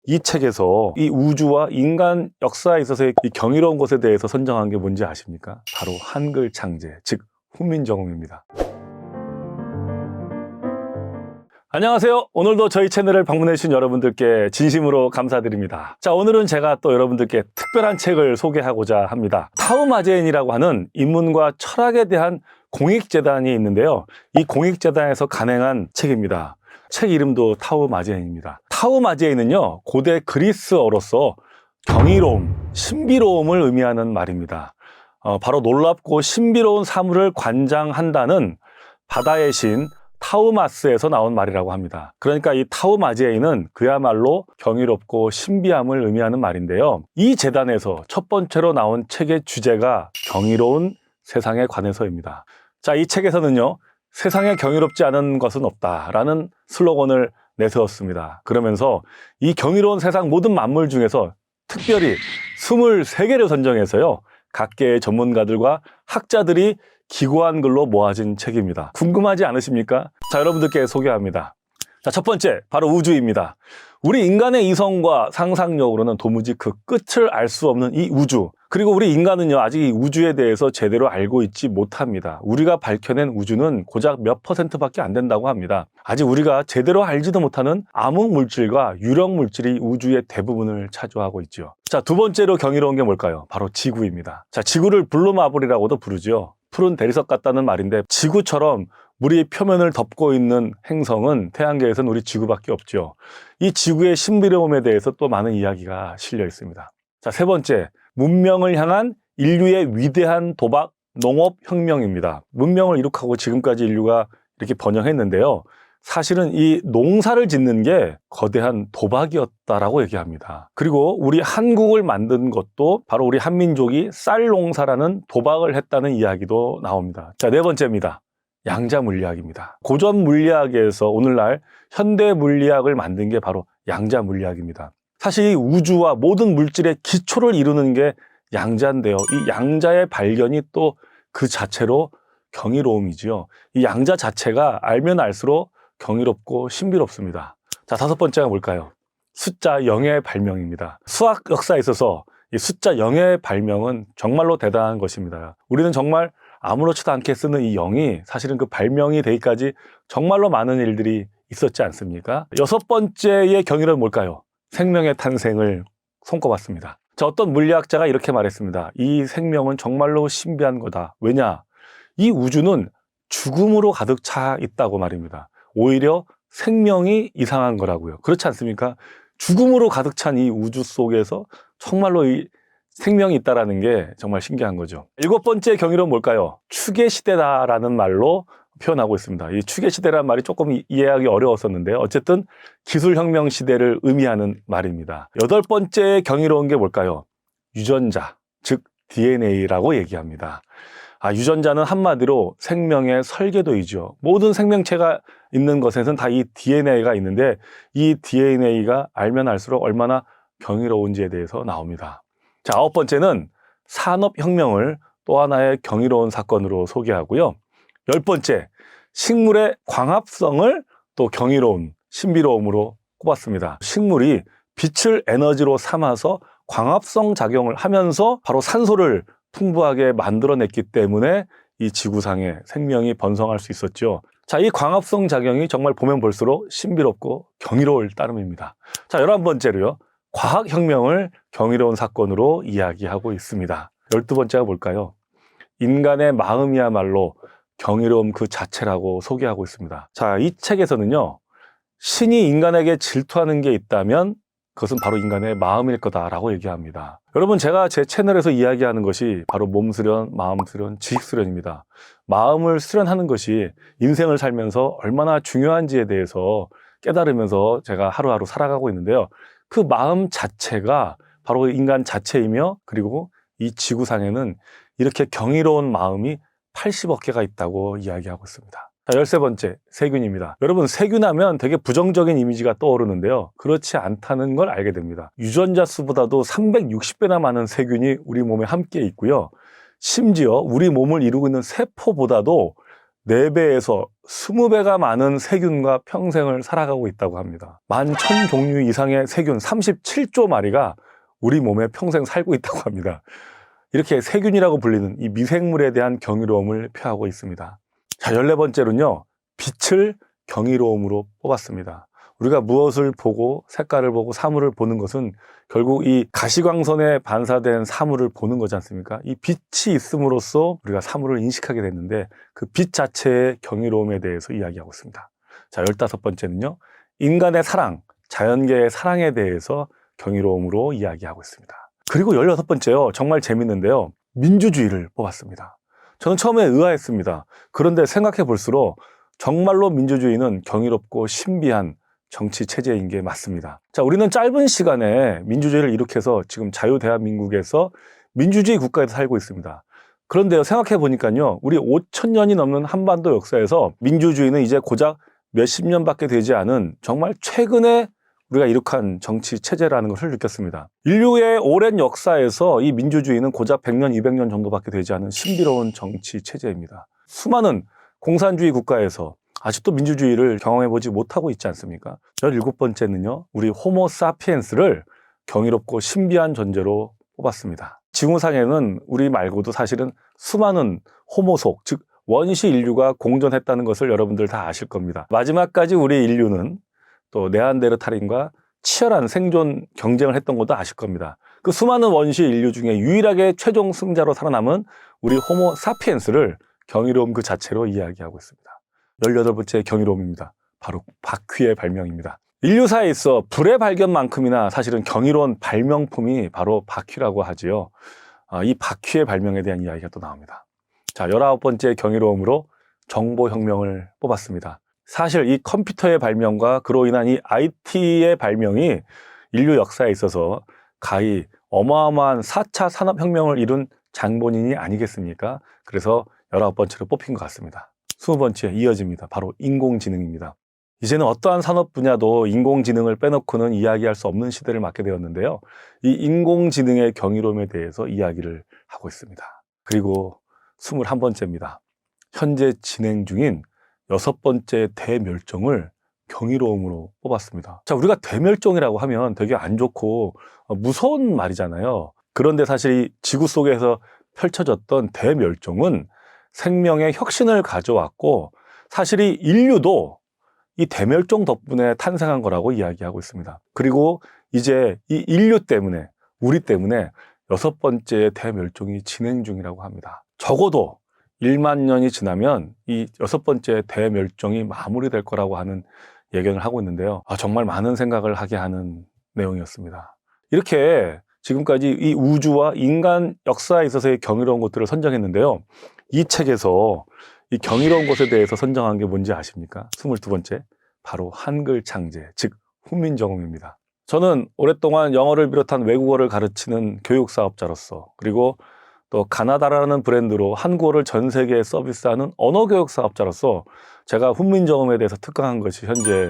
이 책에서 이 우주와 인간 역사에 있어서의 이 경이로운 것에 대해서 선정한 게 뭔지 아십니까? 바로 한글 창제, 즉 훈민정음입니다. 안녕하세요. 오늘도 저희 채널을 방문해 주신 여러분들께 진심으로 감사드립니다. 자, 오늘은 제가 또 여러분들께 특별한 책을 소개하고자 합니다. 타우마제인이라고 하는 인문과 철학에 대한 공익재단이 있는데요. 이 공익재단에서 간행한 책입니다. 책 이름도 타우마제인입니다. 타우마제인은요, 고대 그리스어로서 경이로움, 신비로움을 의미하는 말입니다. 바로 놀랍고 신비로운 사물을 관장한다는 바다의 신 타우마스에서 나온 말이라고 합니다. 그러니까 이 타우마제인은 그야말로 경이롭고 신비함을 의미하는 말인데요. 이 재단에서 첫 번째로 나온 책의 주제가 경이로운 세상에 관해서입니다. 자, 이 책에서는요, 세상에 경이롭지 않은 것은 없다라는 슬로건을 내세웠습니다. 그러면서 이 경이로운 세상 모든 만물 중에서 특별히 23개를 선정해서요, 각계의 전문가들과 학자들이 기고한 글로 모아진 책입니다. 궁금하지 않으십니까? 자, 여러분들께 소개합니다. 자, 첫 번째, 바로 우주입니다. 우리 인간의 이성과 상상력으로는 도무지 그 끝을 알 수 없는 이 우주. 그리고 우리 인간은요, 아직 이 우주에 대해서 제대로 알고 있지 못합니다. 우리가 밝혀낸 우주는 고작 몇 %밖에 안 된다고 합니다. 아직 우리가 제대로 알지도 못하는 암흑 물질과 유령 물질이 우주의 대부분을 차지하고 있죠. 자, 두 번째로 경이로운 게 뭘까요? 바로 지구입니다. 자, 지구를 블루마블이라고도 부르죠. 푸른 대리석 같다는 말인데, 지구처럼 물이 표면을 덮고 있는 행성은 태양계에서는 우리 지구밖에 없죠. 이 지구의 신비로움에 대해서 또 많은 이야기가 실려 있습니다. 자, 세 번째, 문명을 향한 인류의 위대한 도박, 농업혁명입니다. 문명을 이룩하고 지금까지 인류가 이렇게 번영했는데요. 사실은 이 농사를 짓는 게 거대한 도박이었다라고 얘기합니다. 그리고 우리 한국을 만든 것도 바로 우리 한민족이 쌀 농사라는 도박을 했다는 이야기도 나옵니다. 자, 네 번째입니다. 양자 물리학입니다. 고전 물리학에서 오늘날 현대 물리학을 만든 게 바로 양자 물리학입니다. 사실 이 우주와 모든 물질의 기초를 이루는 게 양자인데요. 이 양자의 발견이 또 그 자체로 경이로움이지요. 이 양자 자체가 알면 알수록 경이롭고 신비롭습니다. 자, 다섯 번째가 뭘까요? 숫자 0의 발명입니다. 수학 역사에 있어서 이 숫자 0의 발명은 정말로 대단한 것입니다. 우리는 정말 아무렇지도 않게 쓰는 이 0이 사실은 그 발명이 되기까지 정말로 많은 일들이 있었지 않습니까? 여섯 번째의 경이로움은 뭘까요? 생명의 탄생을 손꼽았습니다. 자, 어떤 물리학자가 이렇게 말했습니다. 이 생명은 정말로 신비한 거다. 왜냐? 이 우주는 죽음으로 가득 차 있다고 말입니다. 오히려 생명이 이상한 거라고요. 그렇지 않습니까? 죽음으로 가득 찬 이 우주 속에서 정말로 이 생명이 있다는 게 정말 신기한 거죠. 일곱 번째 경이로움은 뭘까요? 추계 시대다라는 말로 표현하고 있습니다. 이 추계 시대라는 말이 조금 이해하기 어려웠었는데요. 어쨌든 기술혁명 시대를 의미하는 말입니다. 여덟 번째 경이로운 게 뭘까요? 유전자, 즉 DNA라고 얘기합니다. 유전자는 한마디로 생명의 설계도이죠. 모든 생명체가 있는 것에는 다 이 DNA가 있는데, 이 DNA가 알면 알수록 얼마나 경이로운지에 대해서 나옵니다. 자, 아홉 번째는 산업혁명을 또 하나의 경이로운 사건으로 소개하고요. 열 번째, 식물의 광합성을 또 경이로운, 신비로움으로 꼽았습니다. 식물이 빛을 에너지로 삼아서 광합성 작용을 하면서 바로 산소를 풍부하게 만들어냈기 때문에 이 지구상에 생명이 번성할 수 있었죠. 자, 이 광합성 작용이 정말 보면 볼수록 신비롭고 경이로울 따름입니다. 자, 11번째로요. 과학혁명을 경이로운 사건으로 이야기하고 있습니다. 12번째가 뭘까요? 인간의 마음이야말로 경이로움 그 자체라고 소개하고 있습니다. 자, 이 책에서는요, 신이 인간에게 질투하는 게 있다면 그것은 바로 인간의 마음일 거다라고 얘기합니다. 여러분, 제가 제 채널에서 이야기하는 것이 바로 몸 수련, 마음 수련, 지식 수련입니다. 마음을 수련하는 것이 인생을 살면서 얼마나 중요한지에 대해서 깨달으면서 제가 하루하루 살아가고 있는데요. 그 마음 자체가 바로 인간 자체이며, 그리고 이 지구상에는 이렇게 경이로운 마음이 80억 개가 있다고 이야기하고 있습니다. 자, 13번째, 세균입니다. 여러분, 세균하면 되게 부정적인 이미지가 떠오르는데요. 그렇지 않다는 걸 알게 됩니다. 유전자 수보다도 360배나 많은 세균이 우리 몸에 함께 있고요. 심지어 우리 몸을 이루고 있는 세포보다도 4배에서 20배가 많은 세균과 평생을 살아가고 있다고 합니다. 11,000종류 이상의 세균 37조 마리가 우리 몸에 평생 살고 있다고 합니다. 이렇게 세균이라고 불리는 이 미생물에 대한 경이로움을 표하고 있습니다. 자, 14번째로는요, 빛을 경이로움으로 뽑았습니다. 우리가 무엇을 보고 색깔을 보고 사물을 보는 것은 결국 이 가시광선에 반사된 사물을 보는 거지 않습니까? 이 빛이 있음으로써 우리가 사물을 인식하게 됐는데 그 빛 자체의 경이로움에 대해서 이야기하고 있습니다. 자, 15번째는요, 인간의 사랑, 자연계의 사랑에 대해서 경이로움으로 이야기하고 있습니다. 그리고 16번째요, 정말 재밌는데요, 민주주의를 뽑았습니다. 저는 처음에 의아했습니다. 그런데 생각해 볼수록 정말로 민주주의는 경이롭고 신비한 정치 체제인 게 맞습니다. 자, 우리는 짧은 시간에 민주주의를 일으켜서 지금 자유대한민국에서 민주주의 국가에서 살고 있습니다. 그런데요, 생각해 보니까요, 우리 5,000년이 넘는 한반도 역사에서 민주주의는 이제 고작 몇십 년밖에 되지 않은 정말 최근에 우리가 이룩한 정치 체제라는 것을 느꼈습니다. 인류의 오랜 역사에서 이 민주주의는 고작 100년, 200년 정도밖에 되지 않은 신비로운 정치 체제입니다. 수많은 공산주의 국가에서 아직도 민주주의를 경험해보지 못하고 있지 않습니까? 17번째는요, 우리 호모 사피엔스를 경이롭고 신비한 존재로 뽑았습니다. 지구상에는 우리 말고도 사실은 수많은 호모속, 즉 원시 인류가 공존했다는 것을 여러분들 다 아실 겁니다. 마지막까지 우리 인류는 또 네안데르탈인과 치열한 생존 경쟁을 했던 것도 아실 겁니다. 그 수많은 원시 인류 중에 유일하게 최종 승자로 살아남은 우리 호모 사피엔스를 경이로움 그 자체로 이야기하고 있습니다. 18번째 경이로움입니다. 바로 바퀴의 발명입니다. 인류사에 있어 불의 발견만큼이나 사실은 경이로운 발명품이 바로 바퀴라고 하지요. 이 바퀴의 발명에 대한 이야기가 또 나옵니다. 자, 19번째 경이로움으로 정보혁명을 뽑았습니다. 사실 이 컴퓨터의 발명과 그로 인한 이 IT의 발명이 인류 역사에 있어서 가히 어마어마한 4차 산업혁명을 이룬 장본인이 아니겠습니까? 그래서 19번째로 뽑힌 것 같습니다. 20번째 이어집니다. 바로 인공지능입니다. 이제는 어떠한 산업 분야도 인공지능을 빼놓고는 이야기할 수 없는 시대를 맞게 되었는데요. 이 인공지능의 경이로움에 대해서 이야기를 하고 있습니다. 그리고 21번째입니다. 현재 진행 중인 6번째 대멸종을 경이로움으로 뽑았습니다. 자, 우리가 대멸종이라고 하면 되게 안 좋고 무서운 말이잖아요. 그런데 사실 이 지구 속에서 펼쳐졌던 대멸종은 생명의 혁신을 가져왔고, 사실 이 인류도 이 대멸종 덕분에 탄생한 거라고 이야기하고 있습니다. 그리고 이제 이 인류 때문에, 우리 때문에 6번째 대멸종이 진행 중이라고 합니다. 적어도 1만 년이 지나면 이 6번째 대멸종이 마무리될 거라고 하는 예견을 하고 있는데요. 정말 많은 생각을 하게 하는 내용이었습니다. 이렇게 지금까지 이 우주와 인간 역사에 있어서의 경이로운 것들을 선정했는데요. 이 책에서 이 경이로운 것에 대해서 선정한 게 뭔지 아십니까? 22번째, 바로 한글 창제, 즉 훈민정음입니다. 저는 오랫동안 영어를 비롯한 외국어를 가르치는 교육사업자로서, 그리고 또 가나다라는 브랜드로 한국어를 전 세계에 서비스하는 언어교육 사업자로서 제가 훈민정음에 대해서 특강한 것이 현재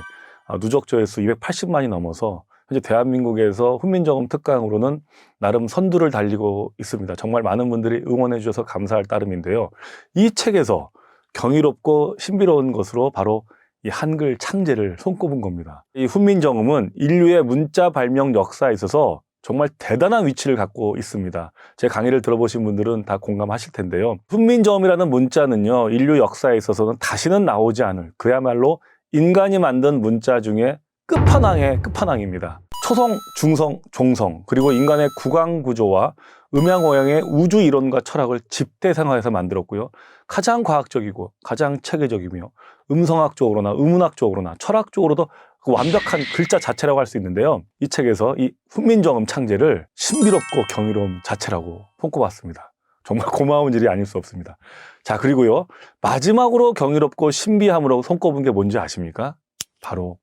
누적 조회수 280만이 넘어서 현재 대한민국에서 훈민정음 특강으로는 나름 선두를 달리고 있습니다. 정말 많은 분들이 응원해 주셔서 감사할 따름인데요. 이 책에서 경이롭고 신비로운 것으로 바로 이 한글 창제를 손꼽은 겁니다. 이 훈민정음은 인류의 문자 발명 역사에 있어서 정말 대단한 위치를 갖고 있습니다. 제 강의를 들어보신 분들은 다 공감하실 텐데요. 훈민정음이라는 문자는요, 인류 역사에 있어서는 다시는 나오지 않을, 그야말로 인간이 만든 문자 중에 끝판왕의 끝판왕입니다. 초성, 중성, 종성, 그리고 인간의 구강 구조와 음양오양의 우주 이론과 철학을 집대성화해서 만들었고요. 가장 과학적이고 가장 체계적이며 음성학적으로나 의문학적으로나 철학적으로도 그 완벽한 글자 자체라고 할 수 있는데요. 이 책에서 이 훈민정음 창제를 신비롭고 경이로움 자체라고 손꼽았습니다. 정말 고마운 일이 아닐 수 없습니다. 자, 그리고요, 마지막으로 경이롭고 신비함으로 손꼽은 게 뭔지 아십니까? 바로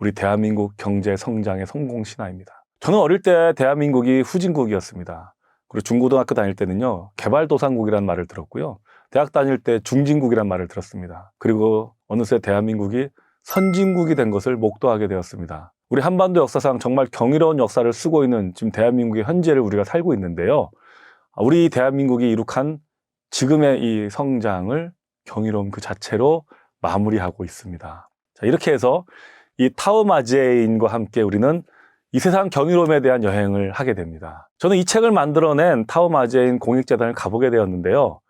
우리 대한민국 경제 성장의 성공 신화입니다. 저는 어릴 때 대한민국이 후진국이었습니다. 그리고 중고등학교 다닐 때는요, 개발도상국이라는 말을 들었고요. 대학 다닐 때 중진국이라는 말을 들었습니다. 그리고 어느새 대한민국이 선진국이 된 것을 목도하게 되었습니다. 우리 한반도 역사상 정말 경이로운 역사를 쓰고 있는 지금 대한민국의 현재를 우리가 살고 있는데요. 우리 대한민국이 이룩한 지금의 이 성장을 경이로움 그 자체로 마무리하고 있습니다. 자, 이렇게 해서 이 타오마제인과 함께 우리는 이 세상 경이로움에 대한 여행을 하게 됩니다. 저는 이 책을 만들어낸 타오마제인 공익재단을 가보게 되었는데요.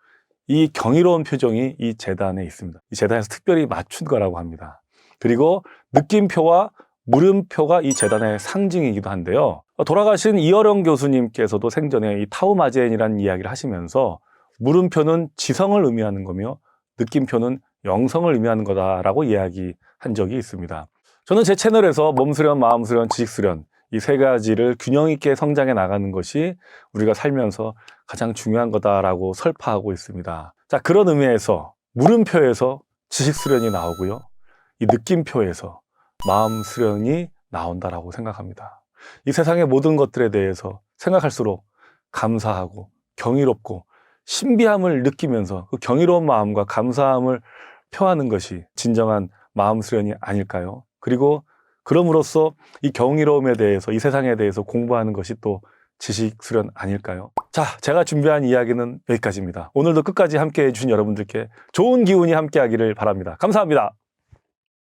이 경이로운 표정이 이 재단에 있습니다. 이 재단에서 특별히 맞춘 거라고 합니다. 그리고 느낌표와 물음표가 이 재단의 상징이기도 한데요. 돌아가신 이어령 교수님께서도 생전에 이 타오마제인이라는 이야기를 하시면서 물음표는 지성을 의미하는 거며 느낌표는 영성을 의미하는 거다라고 이야기한 적이 있습니다. 저는 제 채널에서 몸 수련, 마음 수련, 지식 수련 이 세 가지를 균형 있게 성장해 나가는 것이 우리가 살면서 가장 중요한 거다라고 설파하고 있습니다. 자, 그런 의미에서 물음표에서 지식 수련이 나오고요. 이 느낌표에서 마음 수련이 나온다라고 생각합니다. 이 세상의 모든 것들에 대해서 생각할수록 감사하고 경이롭고 신비함을 느끼면서 그 경이로운 마음과 감사함을 표하는 것이 진정한 마음 수련이 아닐까요? 그리고 그럼으로써 이 경이로움에 대해서, 이 세상에 대해서 공부하는 것이 또 지식 수련 아닐까요? 자, 제가 준비한 이야기는 여기까지입니다. 오늘도 끝까지 함께 해주신 여러분들께 좋은 기운이 함께 하기를 바랍니다. 감사합니다.